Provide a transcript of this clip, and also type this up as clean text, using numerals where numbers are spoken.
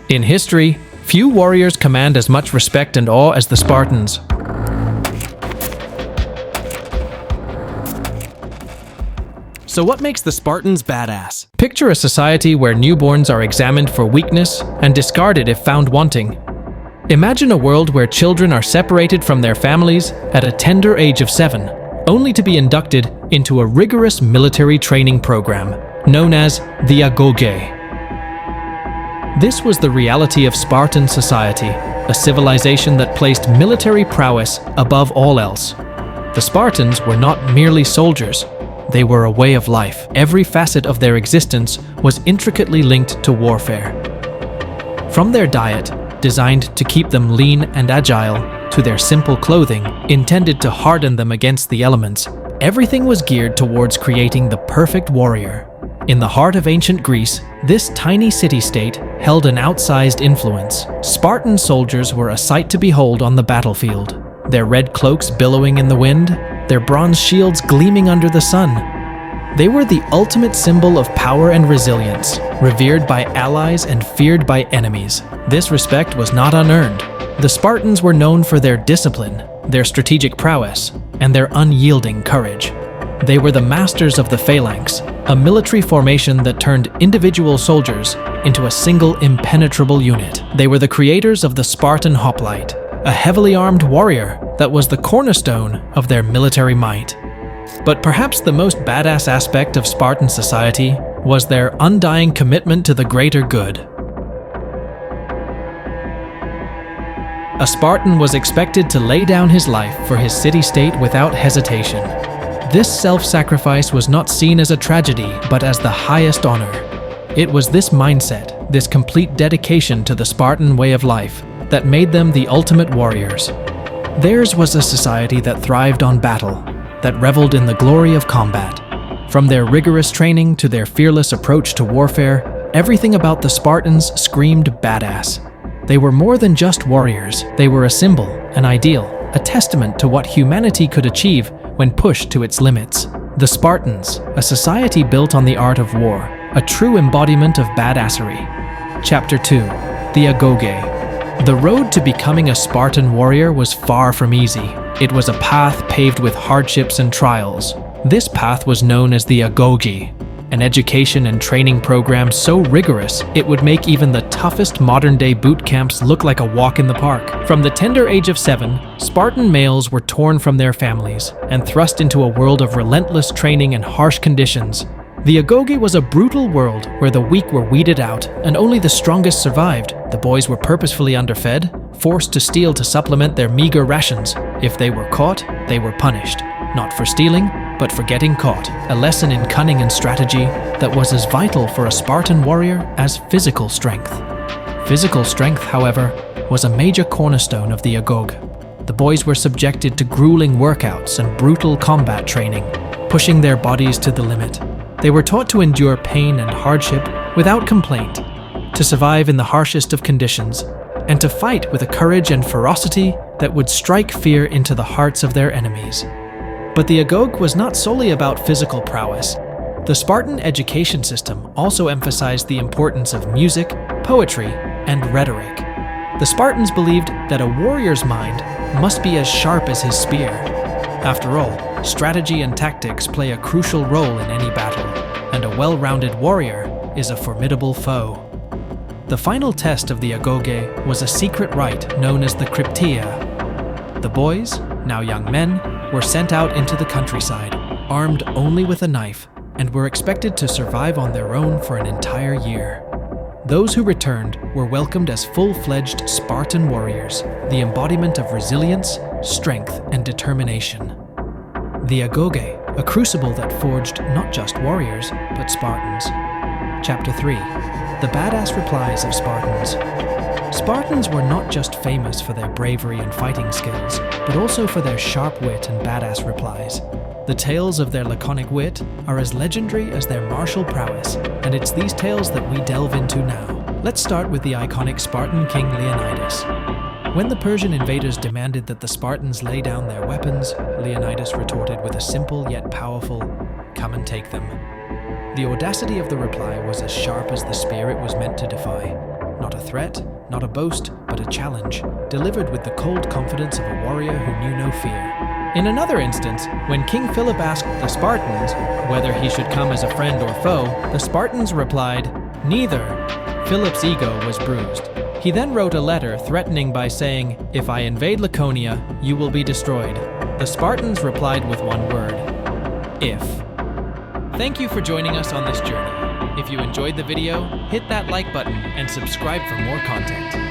In history, few warriors command as much respect and awe as the Spartans. So what makes the Spartans badass? Picture a society where newborns are examined for weakness and discarded if found wanting. Imagine a world where children are separated from their families at a tender age of 7, only to be inducted into a rigorous military training program known as the Agog. This was the reality of Spartan society, a civilization that placed military prowess above all else. The Spartans were not merely soldiers. They were a way of life. Every facet of their existence was intricately linked to warfare. From their diet, designed to keep them lean and agile, to their simple clothing, intended to harden them against the elements, everything was geared towards creating the perfect warrior. In the heart of ancient Greece, this tiny city-state held an outsized influence. Spartan soldiers were a sight to behold on the battlefield, their red cloaks billowing in the wind, their bronze shields gleaming under the sun. They were the ultimate symbol of power and resilience, revered by allies and feared by enemies. This respect was not unearned. The Spartans were known for their discipline, their strategic prowess, and their unyielding courage. They were the masters of the phalanx, a military formation that turned individual soldiers into a single impenetrable unit. They were the creators of the Spartan hoplite, a heavily armed warrior that was the cornerstone of their military might. But perhaps the most badass aspect of Spartan society was their undying commitment to the greater good. A Spartan was expected to lay down his life for his city-state without hesitation. This self-sacrifice was not seen as a tragedy, but as the highest honor. It was this mindset, this complete dedication to the Spartan way of life, that made them the ultimate warriors. Theirs was a society that thrived on battle, that reveled in the glory of combat. From their rigorous training to their fearless approach to warfare, everything about the Spartans screamed badass. They were more than just warriors. They were a symbol, an ideal, a testament to what humanity could achieve when pushed to its limits. The Spartans, a society built on the art of war, a true embodiment of badassery. Chapter 2. The Agog. The road to becoming a Spartan warrior was far from easy. It was a path paved with hardships and trials. This path was known as the Agog, an education and training program so rigorous it would make even the toughest modern-day boot camps look like a walk in the park. From the tender age of 7, Spartan males were torn from their families and thrust into a world of relentless training and harsh conditions. The Agog was a brutal world where the weak were weeded out and only the strongest survived. The boys were purposefully underfed, forced to steal to supplement their meager rations. If they were caught, they were punished, not for stealing, but for getting caught, a lesson in cunning and strategy that was as vital for a Spartan warrior as physical strength. Physical strength, however, was a major cornerstone of the Agog. The boys were subjected to grueling workouts and brutal combat training, pushing their bodies to the limit. They were taught to endure pain and hardship without complaint, to survive in the harshest of conditions, and to fight with a courage and ferocity that would strike fear into the hearts of their enemies. But the Agog was not solely about physical prowess. The Spartan education system also emphasized the importance of music, poetry, and rhetoric. The Spartans believed that a warrior's mind must be as sharp as his spear. After all, strategy and tactics play a crucial role in any battle, and a well-rounded warrior is a formidable foe. The final test of the Agog was a secret rite known as the Crypteia. The boys, now young men, were sent out into the countryside, armed only with a knife, and were expected to survive on their own for an entire year. Those who returned were welcomed as full-fledged Spartan warriors, the embodiment of resilience, strength, and determination. The Agog, a crucible that forged not just warriors, but Spartans. Chapter 3. The Badass Replies of Spartans. Spartans were not just famous for their bravery and fighting skills, but also for their sharp wit and badass replies. The tales of their laconic wit are as legendary as their martial prowess, and it's these tales that we delve into now. Let's start with the iconic Spartan king Leonidas. When the Persian invaders demanded that the Spartans lay down their weapons, Leonidas retorted with a simple yet powerful, "Come and take them." The audacity of the reply was as sharp as the spear it was meant to defy. Not a threat, not a boast, but a challenge, delivered with the cold confidence of a warrior who knew no fear. In another instance, when King Philip asked the Spartans whether he should come as a friend or foe, the Spartans replied, "Neither." Philip's ego was bruised. He then wrote a letter threatening by saying, "If I invade Laconia, you will be destroyed." The Spartans replied with one word: "If." Thank you for joining us on this journey. If you enjoyed the video, hit that like button and subscribe for more content.